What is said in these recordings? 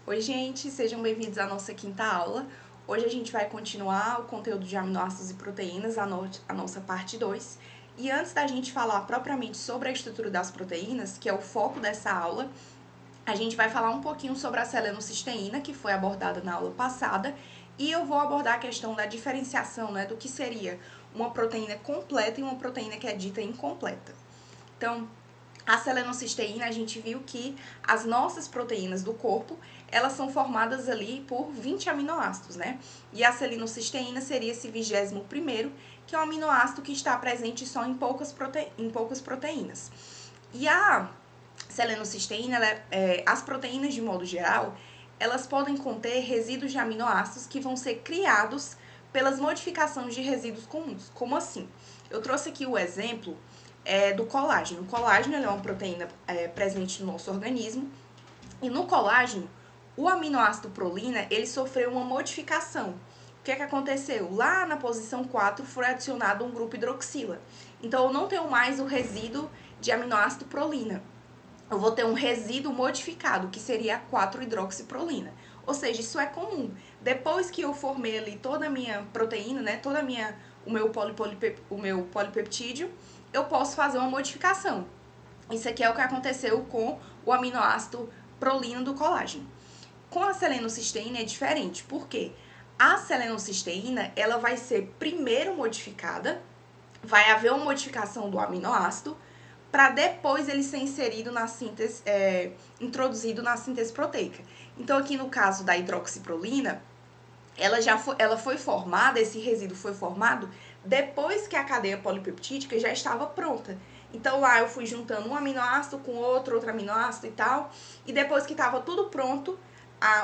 Oi, gente, sejam bem-vindos à nossa quinta aula. Hoje a gente vai continuar o conteúdo de aminoácidos e proteínas, a nossa parte 2. E antes da gente falar propriamente sobre a estrutura das proteínas, que é o foco dessa aula, a gente vai falar um pouquinho sobre a selenocisteína, que foi abordada na aula passada, e eu vou abordar a questão da diferenciação, do que seria uma proteína completa e uma proteína que é dita incompleta. Então, a selenocisteína, a gente viu que as nossas proteínas do corpo, elas são formadas ali por 20 aminoácidos, né? E a selenocisteína seria esse 21º, que é um aminoácido que está presente só em poucas proteínas. E a selenocisteína, as proteínas de modo geral, elas podem conter resíduos de aminoácidos que vão ser criados pelas modificações de resíduos comuns. Como assim? Eu trouxe aqui o exemplo do colágeno. O colágeno é uma proteína presente no nosso organismo. E no colágeno, o aminoácido prolina, ele sofreu uma modificação. O que aconteceu? Lá na posição 4 foi adicionado um grupo hidroxila. Então, eu não tenho mais o resíduo de aminoácido prolina. Eu vou ter um resíduo modificado, que seria a 4-hidroxiprolina. Ou seja, isso é comum. Depois que eu formei ali toda a minha proteína, né, o meu polipeptídeo, eu posso fazer uma modificação. Isso aqui é o que aconteceu com o aminoácido prolina do colágeno. Com a selenocisteína é diferente, por quê? A selenocisteína, ela vai ser primeiro modificada, vai haver uma modificação do aminoácido, para depois ele ser inserido na síntese, introduzido na síntese proteica. Então, aqui no caso da hidroxiprolina, ela foi formada, esse resíduo foi formado depois que a cadeia polipeptídica já estava pronta. Então, lá eu fui juntando um aminoácido com outro aminoácido e tal, e depois que estava tudo pronto,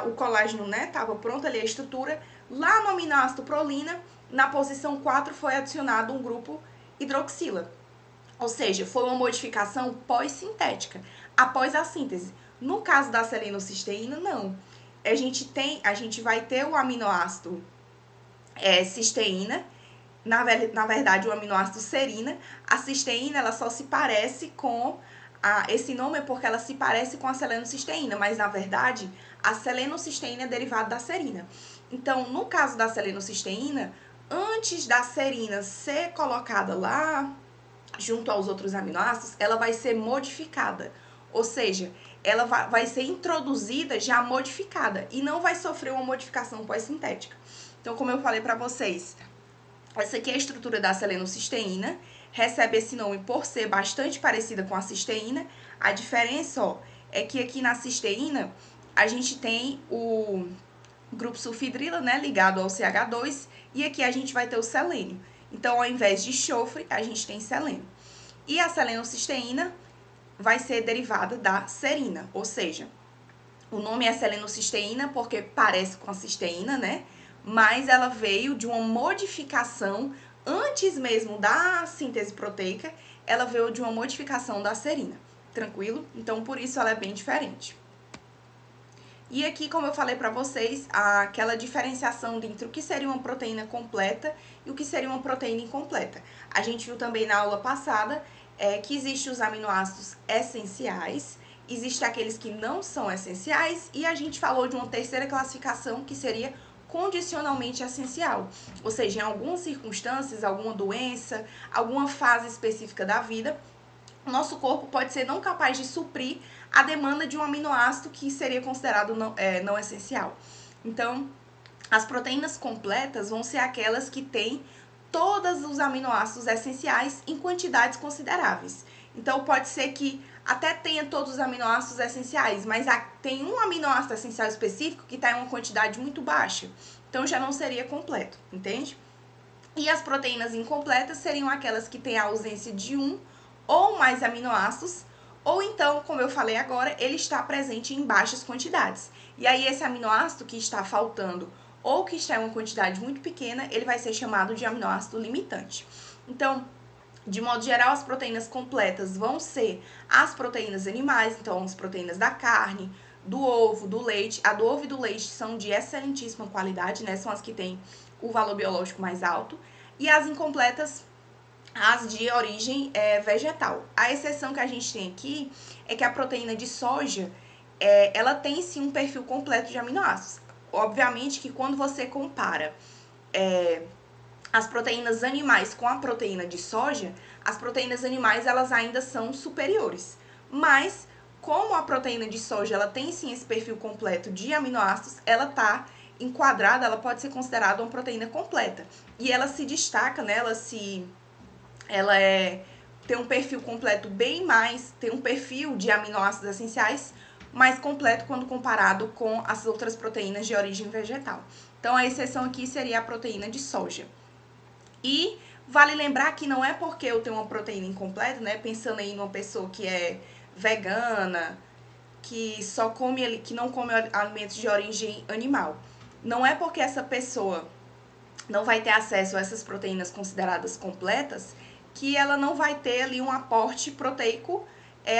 o colágeno, né, estava pronto ali a estrutura, lá no aminoácido prolina, na posição 4 foi adicionado um grupo hidroxila. Ou seja, foi uma modificação pós-sintética, após a síntese. No caso da selenocisteína, não. A gente vai ter o aminoácido cisteína, na verdade o aminoácido serina. A cisteína, ela só se parece com esse nome é porque ela se parece com a selenocisteína, mas na verdade a selenocisteína é derivada da serina. Então, no caso da selenocisteína, antes da serina ser colocada lá junto aos outros aminoácidos, ela vai ser modificada. Ou seja, ela vai ser introduzida já modificada e não vai sofrer uma modificação pós-sintética. Então, como eu falei para vocês, essa aqui é a estrutura da selenocisteína, recebe esse nome por ser bastante parecida com a cisteína. A diferença, é que aqui na cisteína, a gente tem o grupo sulfidrila, né, ligado ao CH2, e aqui a gente vai ter o selênio. Então, ao invés de enxofre, a gente tem selênio. E a selenocisteína vai ser derivada da serina, ou seja, o nome é selenocisteína porque parece com a cisteína, né? Mas ela veio de uma modificação, antes mesmo da síntese proteica, ela veio de uma modificação da serina, tranquilo? Então, por isso ela é bem diferente. E aqui, como eu falei para vocês, aquela diferenciação entre o que seria uma proteína completa e o que seria uma proteína incompleta. A gente viu também na aula passada que existem os aminoácidos essenciais, existem aqueles que não são essenciais, e a gente falou de uma terceira classificação que seria condicionalmente essencial. Ou seja, em algumas circunstâncias, alguma doença, alguma fase específica da vida, o nosso corpo pode ser não capaz de suprir a demanda de um aminoácido que seria considerado não essencial. Então, as proteínas completas vão ser aquelas que têm todos os aminoácidos essenciais em quantidades consideráveis. Então, pode ser que até tenha todos os aminoácidos essenciais, mas tem um aminoácido essencial específico que está em uma quantidade muito baixa. Então, já não seria completo, entende? E as proteínas incompletas seriam aquelas que têm a ausência de um ou mais aminoácidos, ou então, como eu falei agora, ele está presente em baixas quantidades. E aí, esse aminoácido que está faltando ou que está em uma quantidade muito pequena, ele vai ser chamado de aminoácido limitante. Então, de modo geral, as proteínas completas vão ser as proteínas animais, então as proteínas da carne, do ovo, do leite. A do ovo e do leite são de excelentíssima qualidade, né? São as que têm o valor biológico mais alto. E as incompletas, as de origem vegetal. A exceção que a gente tem aqui é que a proteína de soja, ela tem sim um perfil completo de aminoácidos. Obviamente que quando você compara as proteínas animais com a proteína de soja, as proteínas animais elas ainda são superiores. Mas como a proteína de soja ela tem sim esse perfil completo de aminoácidos, ela está enquadrada, ela pode ser considerada uma proteína completa. E ela se destaca, né? Tem um perfil completo bem mais, tem um perfil de aminoácidos essenciais mais completo quando comparado com as outras proteínas de origem vegetal. Então, a exceção aqui seria a proteína de soja. E vale lembrar que não é porque eu tenho uma proteína incompleta, né? Pensando aí numa pessoa que é vegana, que não come alimentos de origem animal. Não é porque essa pessoa não vai ter acesso a essas proteínas consideradas completas que ela não vai ter ali um aporte proteico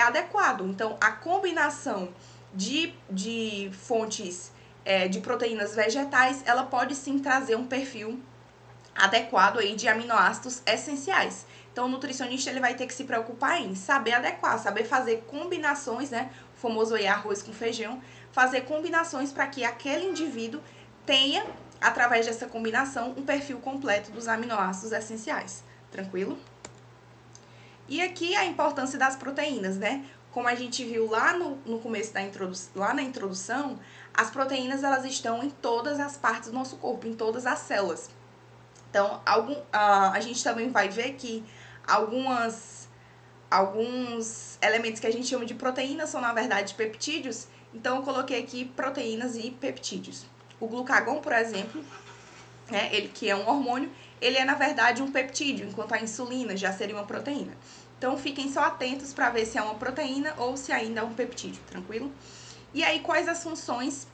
adequado. Então, a combinação de fontes de proteínas vegetais, ela pode sim trazer um perfil adequado aí de aminoácidos essenciais. Então, o nutricionista ele vai ter que se preocupar em saber adequar, saber fazer combinações, né? O famoso aí arroz com feijão, fazer combinações para que aquele indivíduo tenha, através dessa combinação, um perfil completo dos aminoácidos essenciais. Tranquilo? E aqui a importância das proteínas, né? Como a gente viu lá no começo lá na introdução, as proteínas elas estão em todas as partes do nosso corpo, em todas as células. Então, a gente também vai ver que alguns elementos que a gente chama de proteínas são, na verdade, peptídeos. Então, eu coloquei aqui proteínas e peptídeos. O glucagon, por exemplo, né, ele que é um hormônio, ele é, na verdade, um peptídeo, enquanto a insulina já seria uma proteína. Então, fiquem só atentos para ver se é uma proteína ou se ainda é um peptídeo, tranquilo? E aí, quais as funções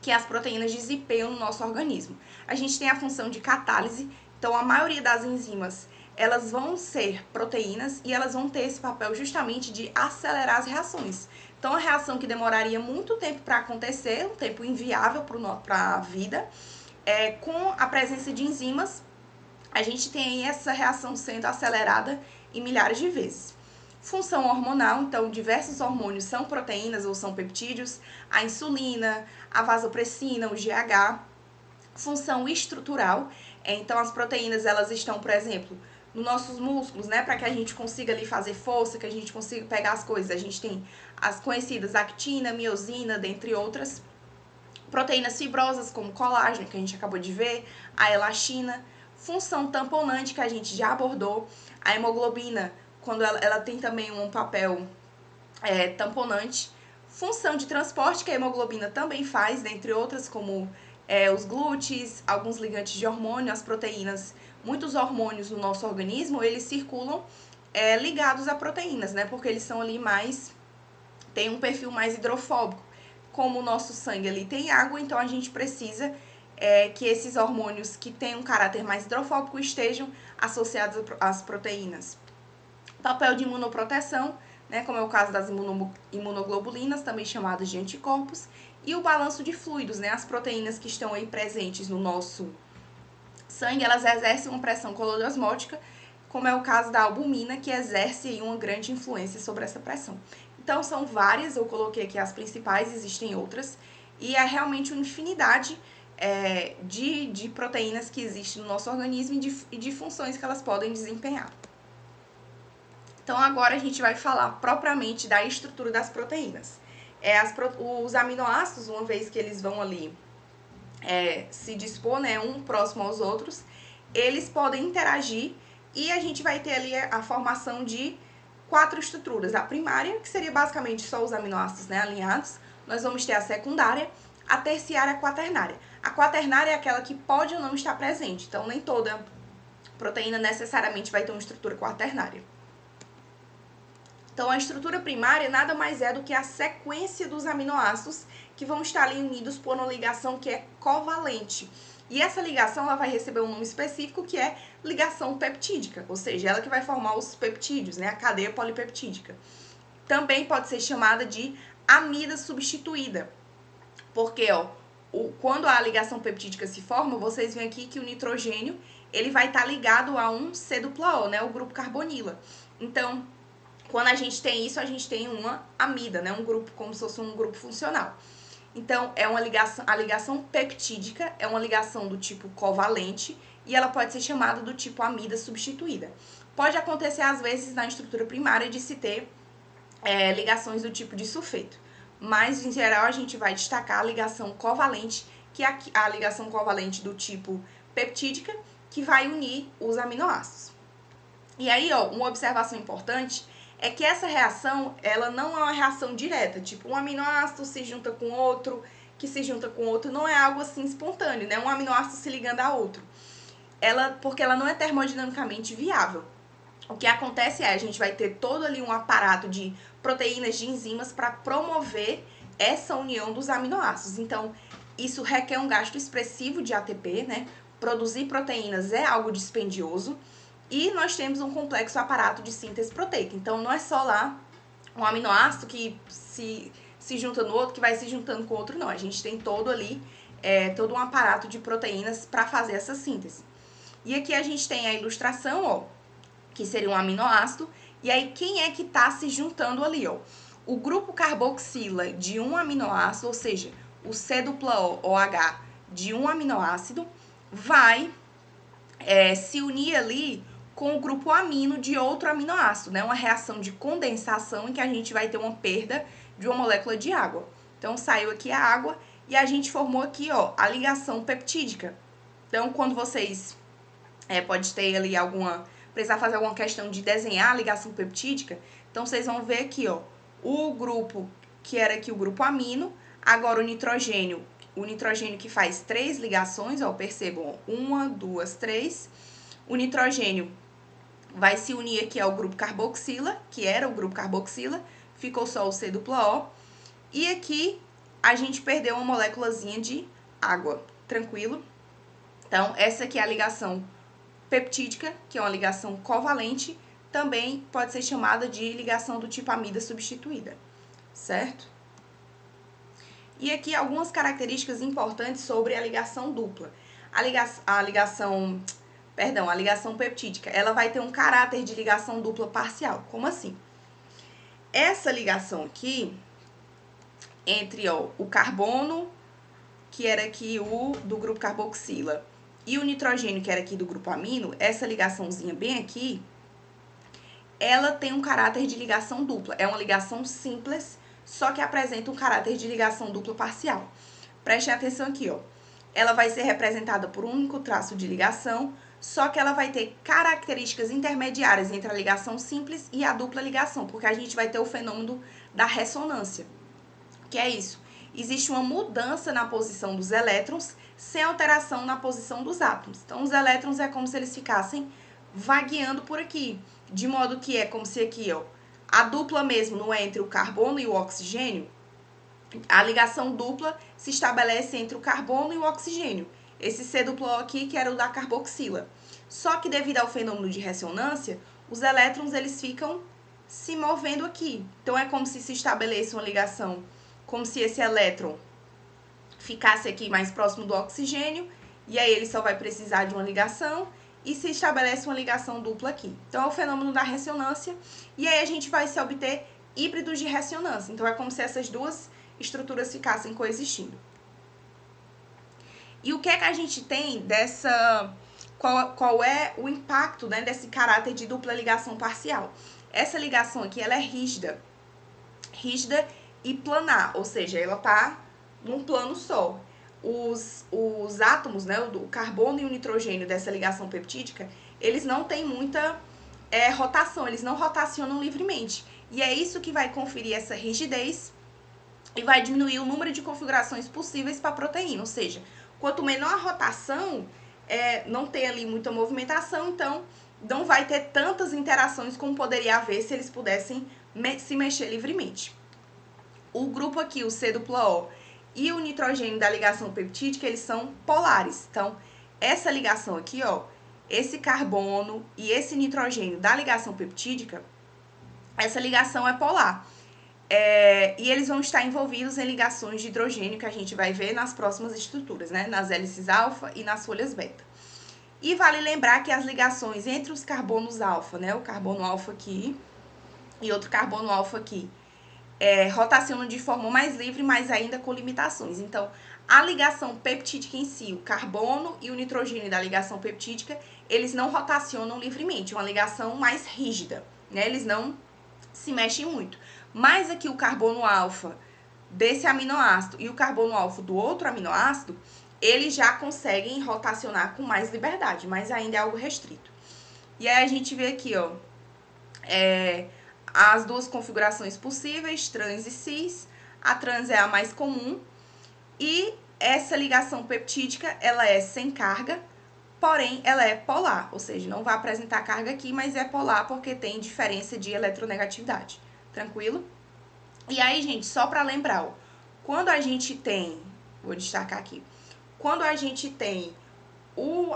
que as proteínas desempenham no nosso organismo? A gente tem a função de catálise, então a maioria das enzimas elas vão ser proteínas e elas vão ter esse papel justamente de acelerar as reações. Então a reação que demoraria muito tempo para acontecer, um tempo inviável para a vida, com a presença de enzimas, a gente tem essa reação sendo acelerada em milhares de vezes. Função hormonal, então diversos hormônios são proteínas ou são peptídeos, a insulina, a vasopressina, o GH. Função estrutural, então as proteínas elas estão, por exemplo, nos nossos músculos, né, para que a gente consiga ali fazer força, que a gente consiga pegar as coisas. A gente tem as conhecidas actina, miosina, dentre outras. Proteínas fibrosas como colágeno, que a gente acabou de ver, a elastina. Função tamponante, que a gente já abordou, a hemoglobina, quando ela tem também um papel tamponante. Função de transporte, que a hemoglobina também faz, dentre outras, como os glúteos, alguns ligantes de hormônio, as proteínas. Muitos hormônios no nosso organismo, eles circulam ligados a proteínas, né? Porque eles são ali tem um perfil mais hidrofóbico. Como o nosso sangue ali tem água, então a gente precisa que esses hormônios que têm um caráter mais hidrofóbico estejam associados às proteínas. Papel de imunoproteção, né, como é o caso das imunoglobulinas, também chamadas de anticorpos, e o balanço de fluidos, né, as proteínas que estão aí presentes no nosso sangue, elas exercem uma pressão coloniosmótica, como é o caso da albumina, que exerce aí uma grande influência sobre essa pressão. Então, são várias, eu coloquei aqui as principais, existem outras, e é realmente uma infinidade de proteínas que existem no nosso organismo e de funções que elas podem desempenhar. Então, agora a gente vai falar propriamente da estrutura das proteínas. Os aminoácidos, uma vez que eles vão ali se dispor, né, um próximo aos outros, eles podem interagir e a gente vai ter ali a formação de 4 estruturas. A primária, que seria basicamente só os aminoácidos, né, alinhados. Nós vamos ter a secundária, a terciária e a quaternária. A quaternária é aquela que pode ou não estar presente, então nem toda proteína necessariamente vai ter uma estrutura quaternária. Então, a estrutura primária nada mais é do que a sequência dos aminoácidos que vão estar ali unidos por uma ligação que é covalente. E essa ligação ela vai receber um nome específico que é ligação peptídica, ou seja, ela que vai formar os peptídeos, né, a cadeia polipeptídica. Também pode ser chamada de amida substituída, porque quando a ligação peptídica se forma, vocês veem aqui que o nitrogênio ele vai estar ligado a um C-dupla-O, né, o grupo carbonila. Então, Quando a gente tem isso, a gente tem uma amida, né? Um grupo, como se fosse um grupo funcional. Então, a ligação peptídica é uma ligação do tipo covalente e ela pode ser chamada do tipo amida substituída. Pode acontecer, às vezes, na estrutura primária de se ter ligações do tipo de sulfeto. Mas, em geral, a gente vai destacar a ligação covalente, que é a ligação covalente do tipo peptídica, que vai unir os aminoácidos. E aí, ó, uma observação importante é que essa reação, ela não é uma reação direta, tipo um aminoácido se junta com outro, que se junta com outro, não é algo assim espontâneo, né? Um aminoácido se ligando a outro. Porque ela não é termodinamicamente viável. O que acontece é, a gente vai ter todo ali um aparato de proteínas, de enzimas para promover essa união dos aminoácidos. Então, isso requer um gasto expressivo de ATP, né? Produzir proteínas é algo dispendioso. E nós temos um complexo aparato de síntese proteica. Então, não é só lá um aminoácido que se junta no outro, que vai se juntando com o outro, não. A gente tem todo ali, todo um aparato de proteínas para fazer essa síntese. E aqui a gente tem a ilustração, ó, que seria um aminoácido. E aí, quem é que está se juntando ali, ó? O grupo carboxila de um aminoácido, ou seja, o C-OH de um aminoácido, vai se unir ali com o grupo amino de outro aminoácido, né? Uma reação de condensação em que a gente vai ter uma perda de uma molécula de água. Então, saiu aqui a água e a gente formou aqui, ó, a ligação peptídica. Então, quando vocês pode ter ali precisar fazer alguma questão de desenhar a ligação peptídica, então vocês vão ver aqui, ó, o grupo que era aqui o grupo amino, agora o nitrogênio que faz 3 ligações, ó, percebam, 1, 2, 3. O nitrogênio vai se unir aqui ao grupo carboxila, que era o grupo carboxila, ficou só o C-O. E aqui a gente perdeu uma moléculazinha de água, tranquilo? Então, essa aqui é a ligação peptídica, que é uma ligação covalente, também pode ser chamada de ligação do tipo amida substituída, certo? E aqui algumas características importantes sobre a ligação dupla. A ligação peptídica, ela vai ter um caráter de ligação dupla parcial. Como assim? Essa ligação aqui, entre o carbono, que era aqui o do grupo carboxila, e o nitrogênio, que era aqui do grupo amino, essa ligaçãozinha bem aqui, ela tem um caráter de ligação dupla. É uma ligação simples, só que apresenta um caráter de ligação dupla parcial. Preste atenção aqui, ó. Ela vai ser representada por um único traço de ligação, só que ela vai ter características intermediárias entre a ligação simples e a dupla ligação, porque a gente vai ter o fenômeno da ressonância. Que é isso? Existe uma mudança na posição dos elétrons sem alteração na posição dos átomos. Então, os elétrons é como se eles ficassem vagueando por aqui, de modo que é como se aqui, ó, a dupla mesmo não é entre o carbono e o oxigênio, a ligação dupla se estabelece entre o carbono e o oxigênio. Esse C-O aqui, que era o da carboxila. Só que devido ao fenômeno de ressonância, os elétrons eles ficam se movendo aqui. Então, é como se estabelece uma ligação, como se esse elétron ficasse aqui mais próximo do oxigênio, e aí ele só vai precisar de uma ligação, e se estabelece uma ligação dupla aqui. Então, é o fenômeno da ressonância, e aí a gente vai se obter híbridos de ressonância. Então, é como se essas duas estruturas ficassem coexistindo. E o que é que a gente tem dessa... Qual é o impacto, né, desse caráter de dupla ligação parcial? Essa ligação aqui, ela é rígida e planar, ou seja, ela tá num plano só. Os átomos, né, o carbono e o nitrogênio dessa ligação peptídica, eles não têm muita rotação, eles não rotacionam livremente. E é isso que vai conferir essa rigidez e vai diminuir o número de configurações possíveis para a proteína. Ou seja, quanto menor a rotação, não tem ali muita movimentação, então não vai ter tantas interações como poderia haver se eles pudessem se mexer livremente. O grupo aqui, o C-O e o nitrogênio da ligação peptídica, eles são polares. Então, essa ligação aqui, ó, esse carbono e esse nitrogênio da ligação peptídica, essa ligação é polar. E eles vão estar envolvidos em ligações de hidrogênio que a gente vai ver nas próximas estruturas, né? Nas hélices alfa e nas folhas beta. E vale lembrar que as ligações entre os carbonos alfa, né? O carbono alfa aqui e outro carbono alfa aqui rotacionam de forma mais livre, mas ainda com limitações. Então, a ligação peptídica em si, o carbono e o nitrogênio da ligação peptídica, eles não rotacionam livremente, é uma ligação mais rígida, né? Eles não se mexem muito. Mas aqui o carbono alfa desse aminoácido e o carbono alfa do outro aminoácido, eles já conseguem rotacionar com mais liberdade, mas ainda é algo restrito. E aí a gente vê aqui, ó, as duas configurações possíveis, trans e cis. A trans é a mais comum e essa ligação peptídica, ela é sem carga, porém ela é polar, ou seja, não vai apresentar carga aqui, mas é polar porque tem diferença de etronegatividade. Tranquilo? E aí, gente, só para lembrar, ó, quando a gente tem, vou destacar aqui, quando a gente tem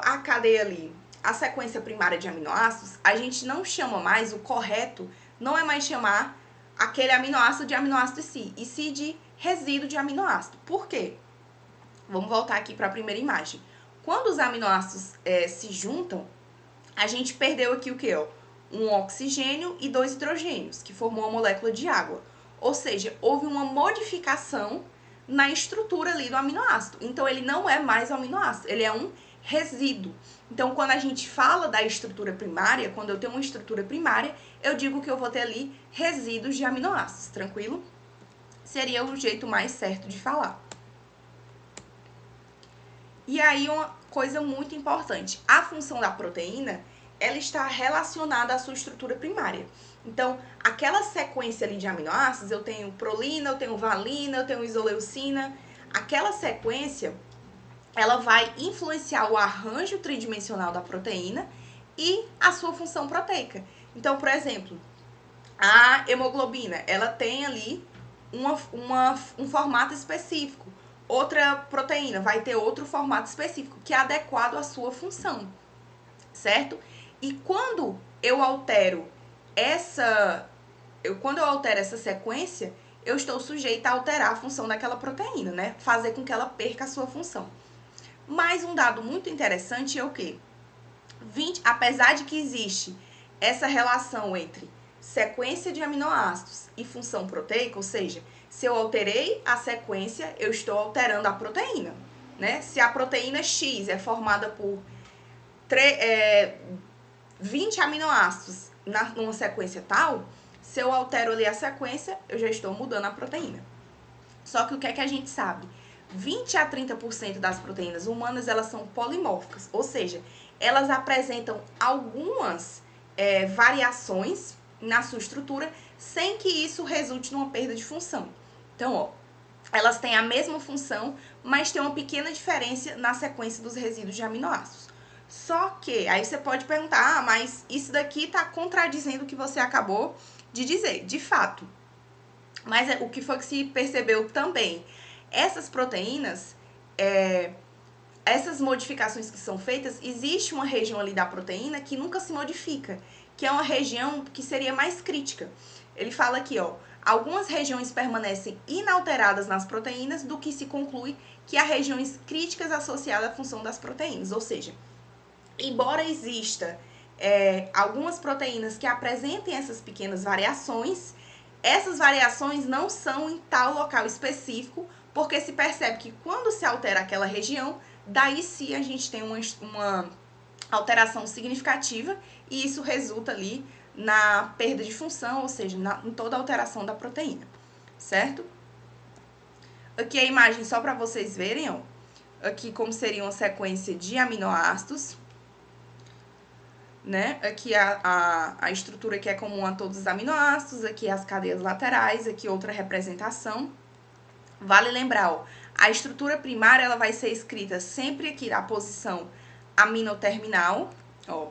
a cadeia ali, a sequência primária de aminoácidos, a gente não chama mais, o correto não é mais chamar aquele aminoácido de aminoácido e sim de resíduo de aminoácido. Por quê? Vamos voltar aqui para a primeira imagem. Quando os aminoácidos se juntam, a gente perdeu aqui o quê? Ó? Um oxigênio e 2 hidrogênios, que formou a molécula de água. Ou seja, houve uma modificação na estrutura ali do aminoácido. Então, ele não é mais um aminoácido, ele é um resíduo. Então, quando a gente fala da estrutura primária, quando eu tenho uma estrutura primária, eu digo que eu vou ter ali resíduos de aminoácidos, tranquilo? Seria o jeito mais certo de falar. E aí, uma coisa muito importante, a função da proteína, ela está relacionada à sua estrutura primária. Então, aquela sequência ali de aminoácidos, eu tenho prolina, eu tenho valina, eu tenho isoleucina, aquela sequência, ela vai influenciar o arranjo tridimensional da proteína e a sua função proteica. Então, por exemplo, a hemoglobina, ela tem ali um formato específico. Outra proteína vai ter outro formato específico, que é adequado à sua função, certo? E quando eu altero essa sequência, eu estou sujeita a alterar a função daquela proteína, né? Fazer com que ela perca a sua função. Mas um dado muito interessante é o quê? Apesar de que existe essa relação entre sequência de aminoácidos e função proteica, ou seja, se eu alterei a sequência, eu estou alterando a proteína, né? Se a proteína X é formada por 20 aminoácidos numa sequência tal, se eu altero ali a sequência, eu já estou mudando a proteína. Só que o que é que a gente sabe? 20 a 30% das proteínas humanas, elas são polimórficas, ou seja, elas apresentam algumas variações na sua estrutura, sem que isso resulte numa perda de função. Então, ó, elas têm a mesma função, mas tem uma pequena diferença na sequência dos resíduos de aminoácidos. Só que, aí você pode perguntar, mas isso daqui está contradizendo o que você acabou de dizer. De fato. Mas o que foi que se percebeu também? Essas proteínas, essas modificações que são feitas, existe uma região ali da proteína que nunca se modifica, que é uma região que seria mais crítica. Ele fala aqui, ó, algumas regiões permanecem inalteradas nas proteínas, do que se conclui que há regiões críticas associadas à função das proteínas. Ou seja, embora exista algumas proteínas que apresentem essas pequenas variações, essas variações não são em tal local específico, porque se percebe que quando se altera aquela região, daí sim a gente tem uma alteração significativa e isso resulta ali na perda de função, ou seja, em toda a alteração da proteína, certo? Aqui a imagem só para vocês verem, ó, aqui como seria uma sequência de aminoácidos, né? Aqui a estrutura que é comum a todos os aminoácidos, aqui as cadeias laterais, aqui outra representação. Vale lembrar, ó, a estrutura primária ela vai ser escrita sempre aqui na posição aminoterminal, ó.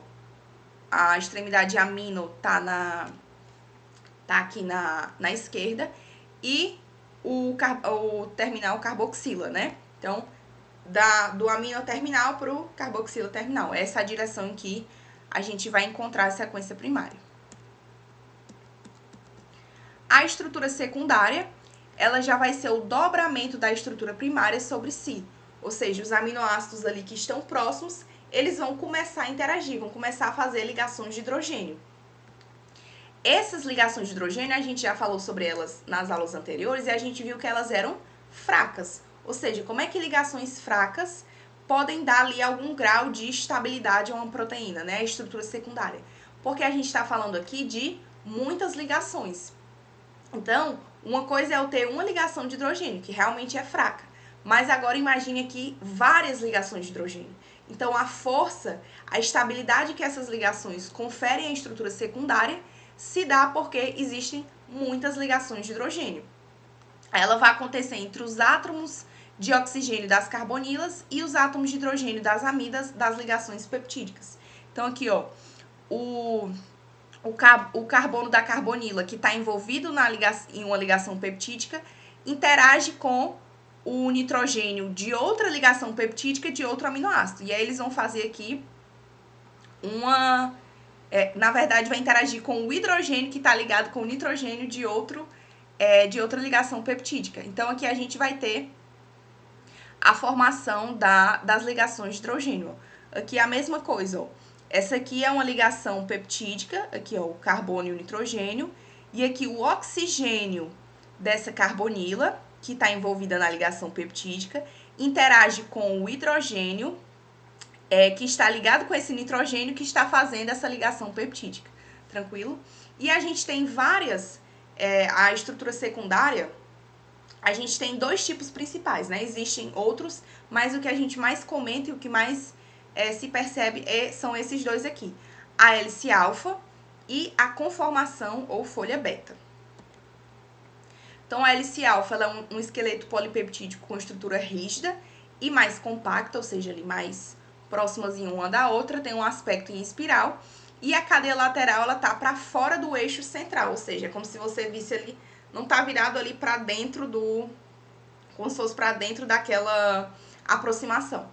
A extremidade amino tá aqui na esquerda e o terminal carboxila, né? Então, do aminoterminal para o carboxila terminal. Essa é a direção em que a gente vai encontrar a sequência primária. A estrutura secundária, ela já vai ser o dobramento da estrutura primária sobre si. Ou seja, os aminoácidos ali que estão próximos, eles vão começar a interagir, vão começar a fazer ligações de hidrogênio. Essas ligações de hidrogênio, a gente já falou sobre elas nas aulas anteriores e a gente viu que elas eram fracas. Ou seja, como é que ligações fracas podem dar ali algum grau de estabilidade a uma proteína, né? A estrutura secundária. Porque a gente está falando aqui de muitas ligações. Então, uma coisa é eu ter uma ligação de hidrogênio, que realmente é fraca. Mas agora imagine aqui várias ligações de hidrogênio. Então, a força, a estabilidade que essas ligações conferem à estrutura secundária se dá porque existem muitas ligações de hidrogênio. Ela vai acontecer entre os átomos de oxigênio das carbonilas e os átomos de hidrogênio das amidas das ligações peptídicas. Então, aqui, ó, o carbono da carbonila que está envolvido em uma ligação peptídica interage com o nitrogênio de outra ligação peptídica de outro aminoácido. E aí eles vão fazer aqui na verdade, vai interagir com o hidrogênio que está ligado com o nitrogênio de outra ligação peptídica. Então, aqui a gente vai ter a formação das ligações de hidrogênio. Aqui é a mesma coisa, ó. Essa aqui é uma ligação peptídica, aqui ó, o carbono e o nitrogênio, e aqui o oxigênio dessa carbonila, que está envolvida na ligação peptídica, interage com o hidrogênio, que está ligado com esse nitrogênio que está fazendo essa ligação peptídica, tranquilo? E a gente tem a estrutura secundária, a gente tem dois tipos principais, né? Existem outros, mas o que a gente mais comenta e o que mais se percebe são esses dois aqui. A hélice alfa e a conformação ou folha beta. Então, a hélice alfa ela é um esqueleto polipeptídico com estrutura rígida e mais compacta, ou seja, ali mais próximas em uma da outra, tem um aspecto em espiral. E a cadeia lateral, ela tá para fora do eixo central, ou seja, é como se você visse ali, não tá virado ali para dentro como se fosse para dentro daquela aproximação.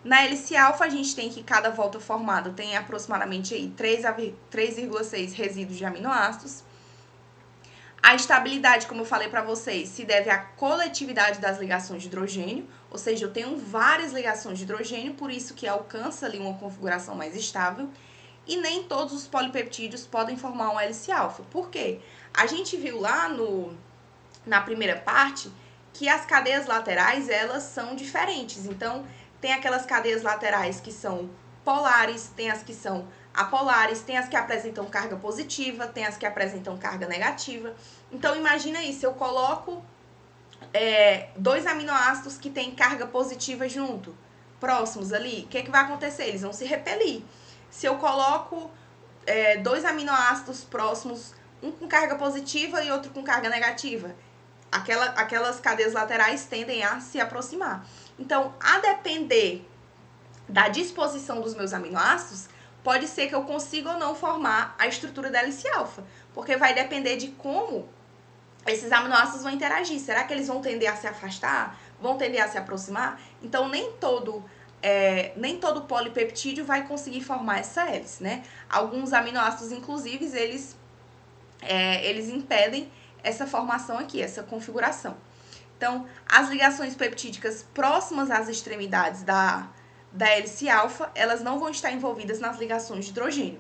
Na hélice alfa, a gente tem que cada volta formada tem aproximadamente aí 3,6 resíduos de aminoácidos. A estabilidade, como eu falei para vocês, se deve à coletividade das ligações de hidrogênio, ou seja, eu tenho várias ligações de hidrogênio, por isso que alcança ali uma configuração mais estável. E nem todos os polipeptídeos podem formar uma hélice alfa. Por quê? A gente viu lá na primeira parte que as cadeias laterais, elas são diferentes. Então, tem aquelas cadeias laterais que são polares, tem as que são apolares, tem as que apresentam carga positiva, tem as que apresentam carga negativa. Então, imagina aí, se eu coloco dois aminoácidos que têm carga positiva junto, próximos ali, o que vai acontecer? Eles vão se repelir. Se eu coloco dois aminoácidos próximos, um com carga positiva e outro com carga negativa, aquelas cadeias laterais tendem a se aproximar. Então, a depender da disposição dos meus aminoácidos, pode ser que eu consiga ou não formar a estrutura da hélice alfa, porque vai depender de como esses aminoácidos vão interagir. Será que eles vão tender a se afastar? Vão tender a se aproximar? Então, nem todo polipeptídeo vai conseguir formar essa hélice, né? Alguns aminoácidos, inclusive, eles impedem essa formação aqui, essa configuração. Então, as ligações peptídicas próximas às extremidades da hélice alfa, elas não vão estar envolvidas nas ligações de hidrogênio.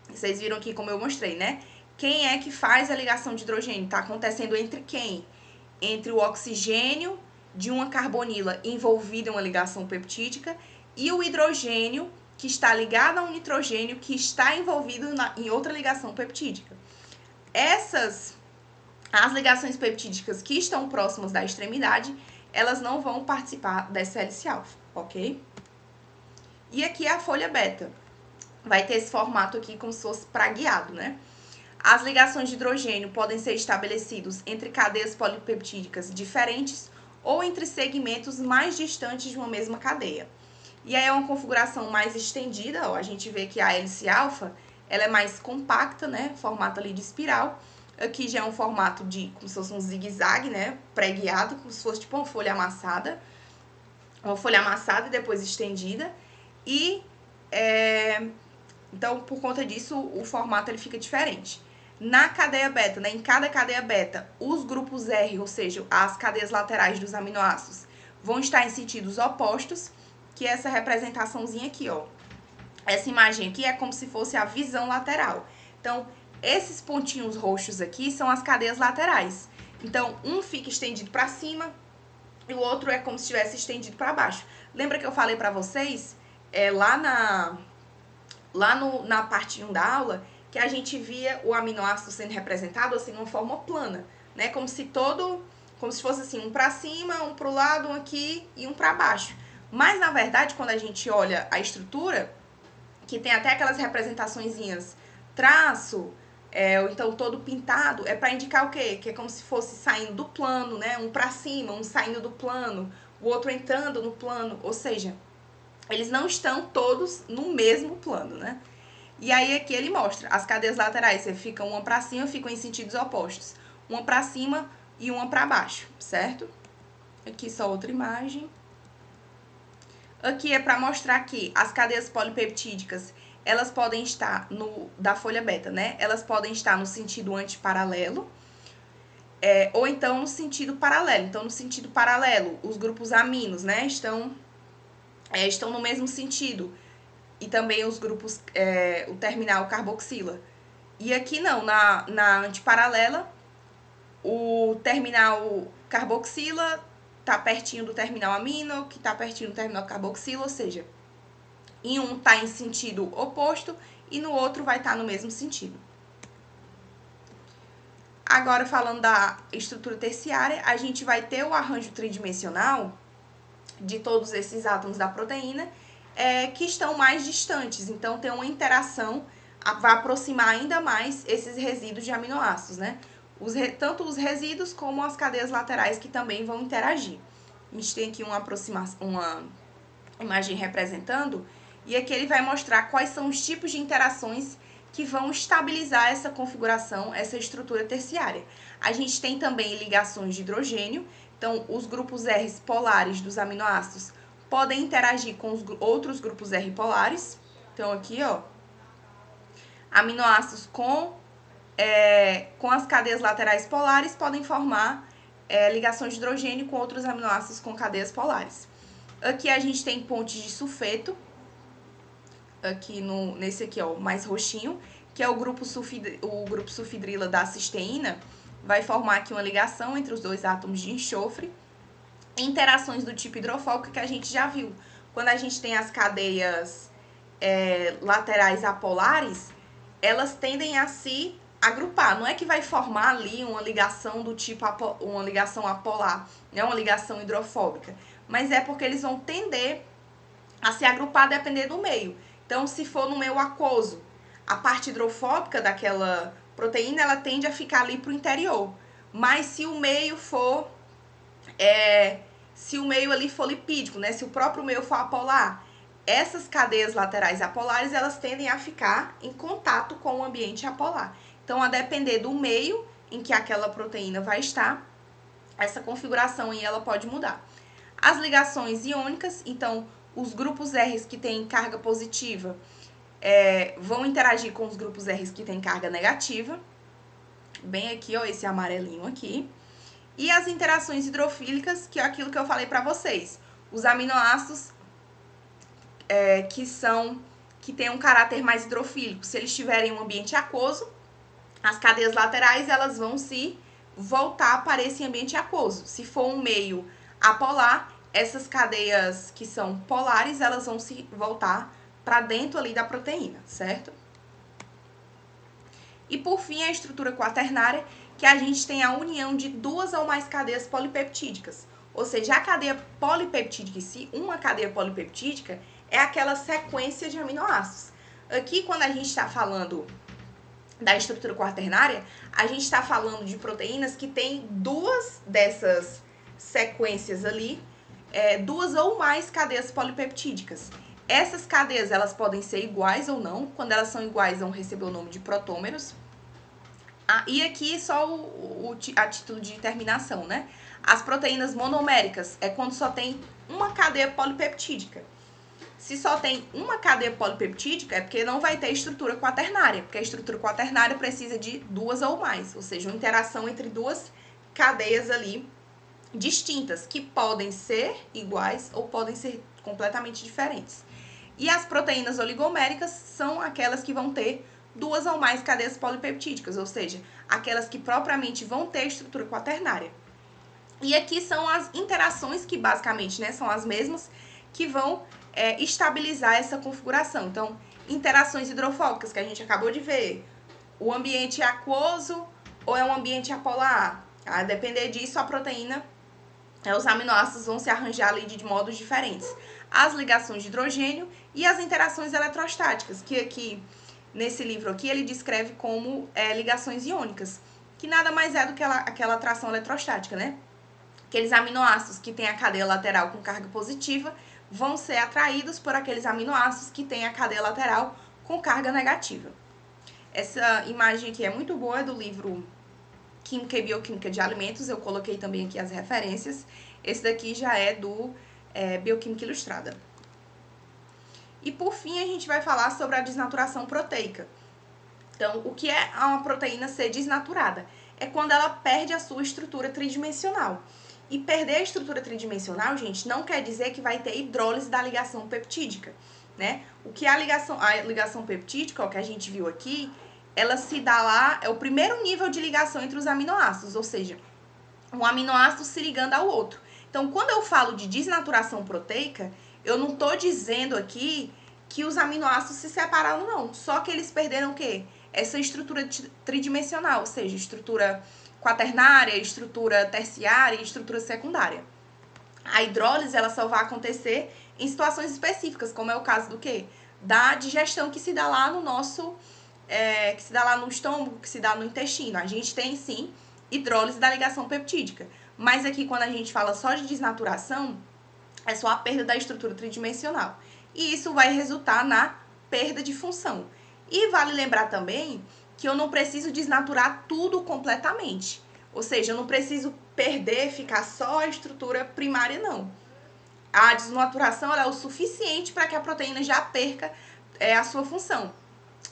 Vocês viram aqui como eu mostrei, né? Quem é que faz a ligação de hidrogênio? Está acontecendo entre quem? Entre o oxigênio de uma carbonila envolvida em uma ligação peptídica e o hidrogênio que está ligado a um nitrogênio que está envolvido em outra ligação peptídica. As ligações peptídicas que estão próximas da extremidade, elas não vão participar dessa hélice alfa, ok? E aqui é a folha beta. Vai ter esse formato aqui como se fosse pragueado, né? As ligações de hidrogênio podem ser estabelecidas entre cadeias polipeptídicas diferentes ou entre segmentos mais distantes de uma mesma cadeia. E aí é uma configuração mais estendida, ó, a gente vê que a hélice alfa, ela é mais compacta, né, formato ali de espiral. Aqui já é um formato como se fosse um zigue-zague, né, preguiado, como se fosse tipo uma folha amassada e depois estendida. E, então, por conta disso, o formato ele fica diferente. Na cadeia beta, né, em cada cadeia beta, os grupos R, ou seja, as cadeias laterais dos aminoácidos, vão estar em sentidos opostos, que é essa representaçãozinha aqui, ó. Essa imagem aqui é como se fosse a visão lateral. Então, Esses pontinhos roxos aqui são as cadeias laterais. Então, um fica estendido para cima e o outro é como se estivesse estendido para baixo. Lembra que eu falei para vocês, na parte 1 da aula, que a gente via o aminoácido sendo representado assim, de uma forma plana, né? Como se fosse assim, um para cima, um para o lado, um aqui e um para baixo. Mas, na verdade, quando a gente olha a estrutura, que tem até aquelas representaçõezinhas, traço, ou então todo pintado, é para indicar o quê? Que é como se fosse saindo do plano, né? Um para cima, um saindo do plano, o outro entrando no plano, ou seja, eles não estão todos no mesmo plano, né? E aí aqui ele mostra, as cadeias laterais ficam uma para cima, ficam em sentidos opostos. Uma para cima e uma para baixo, certo? Aqui só outra imagem. Aqui é para mostrar que as cadeias polipeptídicas, elas podem estar da folha beta, né? Elas podem estar no sentido antiparalelo, ou então no sentido paralelo. Então, no sentido paralelo, os grupos aminos, né, estão no mesmo sentido. E também os grupos, o terminal carboxila. E aqui não, na antiparalela, o terminal carboxila tá pertinho do terminal amino, que tá pertinho do terminal carboxila, ou seja, em um tá em sentido oposto e no outro vai estar no mesmo sentido. Agora, falando da estrutura terciária, a gente vai ter o arranjo tridimensional de todos esses átomos da proteína, que estão mais distantes. Então, tem uma interação, vai aproximar ainda mais esses resíduos de aminoácidos, né? Tanto os resíduos como as cadeias laterais que também vão interagir. A gente tem aqui uma imagem representando, e aqui ele vai mostrar quais são os tipos de interações que vão estabilizar essa configuração, essa estrutura terciária. A gente tem também ligações de hidrogênio, então os grupos R polares dos aminoácidos podem interagir com os outros grupos R polares. Então aqui, ó, aminoácidos com as cadeias laterais polares podem formar ligações de hidrogênio com outros aminoácidos com cadeias polares. Aqui a gente tem pontes de sulfeto, aqui nesse aqui, ó, mais roxinho, que é o grupo sulfidrila da cisteína, vai formar aqui uma ligação entre os dois átomos de enxofre. Interações do tipo hidrofóbico que a gente já viu. Quando a gente tem as cadeias laterais apolares, elas tendem a se agrupar. Não é que vai formar ali uma ligação do tipo uma ligação apolar, né, uma ligação hidrofóbica, mas é porque eles vão tender a se agrupar dependendo do meio. Então, se for no meio aquoso, a parte hidrofóbica daquela proteína, ela tende a ficar ali para o interior. Mas se o meio for ali for lipídico, né, se o próprio meio for apolar, essas cadeias laterais apolares, elas tendem a ficar em contato com o ambiente apolar. Então, a depender do meio em que aquela proteína vai estar, essa configuração aí ela pode mudar. As ligações iônicas, então, os grupos R que têm carga positiva vão interagir com os grupos R que têm carga negativa. Bem aqui, ó, esse amarelinho aqui. E as interações hidrofílicas, que é aquilo que eu falei para vocês. Os aminoácidos que têm um caráter mais hidrofílico. Se eles tiverem um ambiente aquoso, as cadeias laterais elas vão se voltar para esse ambiente aquoso. Se for um meio apolar, essas cadeias que são polares, elas vão se voltar para dentro ali da proteína, certo? E por fim, a estrutura quaternária, que a gente tem a união de duas ou mais cadeias polipeptídicas. Ou seja, a cadeia polipeptídica em si, uma cadeia polipeptídica, é aquela sequência de aminoácidos. Aqui, quando a gente está falando da estrutura quaternária, a gente está falando de proteínas que têm duas dessas sequências ali, duas ou mais cadeias polipeptídicas. Essas cadeias, elas podem ser iguais ou não. Quando elas são iguais, vão receber o nome de protômeros. E aqui só a título de terminação, né? As proteínas monoméricas é quando só tem uma cadeia polipeptídica. Se só tem uma cadeia polipeptídica, é porque não vai ter estrutura quaternária, porque a estrutura quaternária precisa de duas ou mais, ou seja, uma interação entre duas cadeias ali distintas, que podem ser iguais ou podem ser completamente diferentes. E as proteínas oligoméricas são aquelas que vão ter 2 ou mais cadeias polipeptídicas, ou seja, aquelas que propriamente vão ter estrutura quaternária. E aqui são as interações que basicamente, né, são as mesmas que vão estabilizar essa configuração. Então, interações hidrofóbicas que a gente acabou de ver, o ambiente é aquoso ou é um ambiente apolar. A depender disso, a proteína, os aminoácidos vão se arranjar ali de modos diferentes. As ligações de hidrogênio e as interações eletrostáticas, que aqui, nesse livro aqui, ele descreve como ligações iônicas, que nada mais é do que aquela atração eletrostática, né? Aqueles aminoácidos que têm a cadeia lateral com carga positiva vão ser atraídos por aqueles aminoácidos que têm a cadeia lateral com carga negativa. Essa imagem aqui é muito boa, é do livro Química e Bioquímica de Alimentos, eu coloquei também aqui as referências. Esse daqui já é do Bioquímica Ilustrada. E por fim, a gente vai falar sobre a desnaturação proteica. Então, o que é uma proteína ser desnaturada? É quando ela perde a sua estrutura tridimensional. E perder a estrutura tridimensional, gente, não quer dizer que vai ter hidrólise da ligação peptídica, né? O que é a ligação peptídica, o que a gente viu aqui, ela se dá lá, é o primeiro nível de ligação entre os aminoácidos, ou seja, um aminoácido se ligando ao outro. Então, quando eu falo de desnaturação proteica, eu não estou dizendo aqui que os aminoácidos se separaram, não. Só que eles perderam o quê? Essa estrutura tridimensional, ou seja, estrutura quaternária, estrutura terciária e estrutura secundária. A hidrólise, ela só vai acontecer em situações específicas, como é o caso do quê? Da digestão que se dá lá no nosso, que se dá lá no estômago, que se dá no intestino. A gente tem, sim, hidrólise da ligação peptídica. Mas aqui, quando a gente fala só de desnaturação, é só a perda da estrutura tridimensional. E isso vai resultar na perda de função. E vale lembrar também que eu não preciso desnaturar tudo completamente. Ou seja, eu não preciso perder, ficar só a estrutura primária, não. A desnaturação ela é o suficiente para que a proteína já perca a sua função.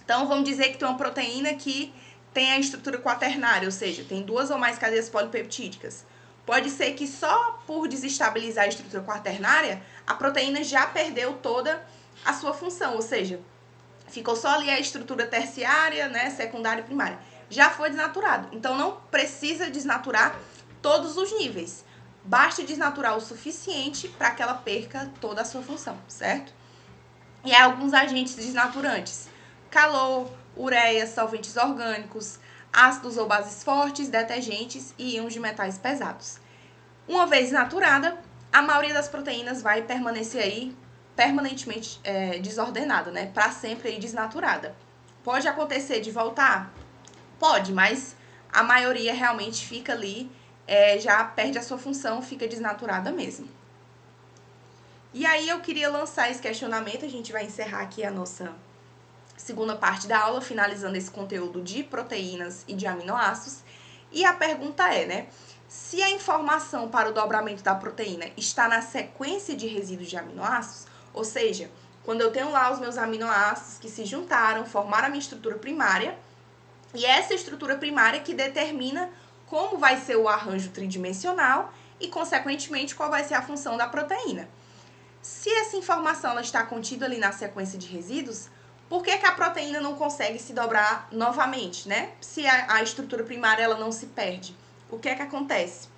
Então, vamos dizer que tem uma proteína que tem a estrutura quaternária, ou seja, tem 2 ou mais cadeias polipeptídicas. Pode ser que só por desestabilizar a estrutura quaternária, a proteína já perdeu toda a sua função, ou seja, ficou só ali a estrutura terciária, né, secundária e primária. Já foi desnaturado. Então, não precisa desnaturar todos os níveis. Basta desnaturar o suficiente para que ela perca toda a sua função, certo? E há alguns agentes desnaturantes. Calor, ureia, solventes orgânicos, ácidos ou bases fortes, detergentes e íons de metais pesados. Uma vez desnaturada, a maioria das proteínas vai permanecer aí permanentemente desordenada, né? Para sempre aí desnaturada. Pode acontecer de voltar? Pode, mas a maioria realmente fica ali, já perde a sua função, fica desnaturada mesmo. E aí eu queria lançar esse questionamento, a gente vai encerrar aqui a nossa segunda parte da aula, finalizando esse conteúdo de proteínas e de aminoácidos. E a pergunta é, né? Se a informação para o dobramento da proteína está na sequência de resíduos de aminoácidos, ou seja, quando eu tenho lá os meus aminoácidos que se juntaram, formaram a minha estrutura primária, e essa estrutura primária que determina como vai ser o arranjo tridimensional e, consequentemente, qual vai ser a função da proteína. Se essa informação ela está contida ali na sequência de resíduos, por que a proteína não consegue se dobrar novamente, né? Se a estrutura primária ela não se perde, o que acontece?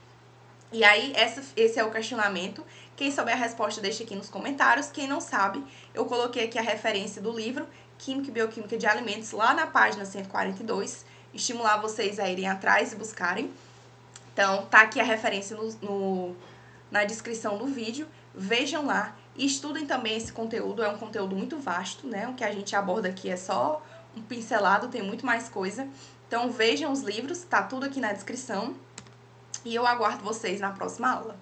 E aí, esse é o questionamento. Quem souber a resposta, deixa aqui nos comentários. Quem não sabe, eu coloquei aqui a referência do livro Química e Bioquímica de Alimentos, lá na página 142. Estimular vocês a irem atrás e buscarem. Então, tá aqui a referência na descrição do vídeo. Vejam lá e estudem também esse conteúdo. É um conteúdo muito vasto, né? O que a gente aborda aqui é só um pincelado, tem muito mais coisa. Então, vejam os livros, tá tudo aqui na descrição. E eu aguardo vocês na próxima aula.